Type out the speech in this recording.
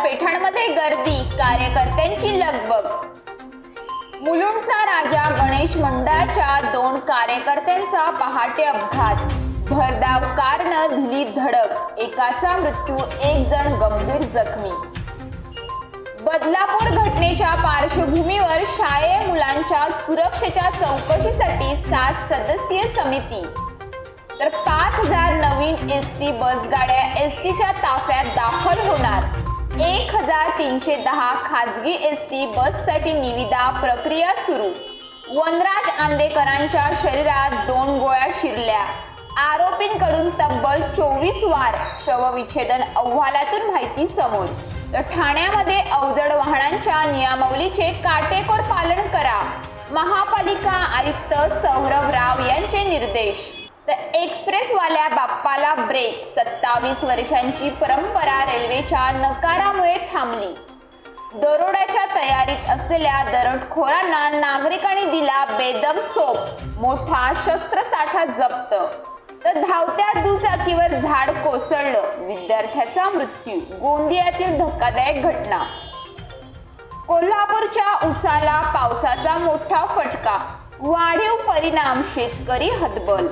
पैठणमध्ये गर्दी, कार्यकर्त्यांची लगबग। मुलुंडचा राजा गणेश मंडळाच्या 2 कार्यकर्त्यांचा पहाटे अपघात, भरधाव कारनं दिली धडक, एकाचा मृत्यू, 1 जण गंभीर जखमी। बदलापूर घटनेच्या पार्श्वभूमीवर शालेय मुलांच्या सुरक्षेच्या चौकशीसाठी 7 सदस्यीय समिती, तर 5000 नवीन एसटी बसगाड्या एसटीच्या ताफ्यात दाखल होणार। 1310 खाजगी एसटी बससाठी निविदा प्रक्रिया सुरू। वनराज आंदेकरांच्या शरीरात 2 गोळ्या शिरल्या, आरोपींकडून तब्बल 24 वार, शवविच्छेदन अहवालातून माहिती समोर। तर ठाण्यामध्ये अवजड वाहनांच्या नियमावलीचे काटेकोर पालन करा, महापालिका आयुक्त सौरभ राव यांचे निर्देश। तर एक्सप्रेसवाल्या बाप्पाला ब्रेक, 27 वर्षांची परंपरा रेल्वेच्या नकारामुळे थांबली। दरोड्याच्या तयारीत असलेल्या दरोडेखोरांना नागरिकांनी दिला बेदम चोप, मोठा शस्त्रसाठा जप्त। तर धावत्या दुचाकीवर झाड कोसळलं, विद्यार्थ्याचा मृत्यू, गोंदियातील धक्कादायक घटना। कोल्हापूरच्या उसाला पावसाचा मोठा फटका, वाढीव परिणाम, शेतकरी हतबल।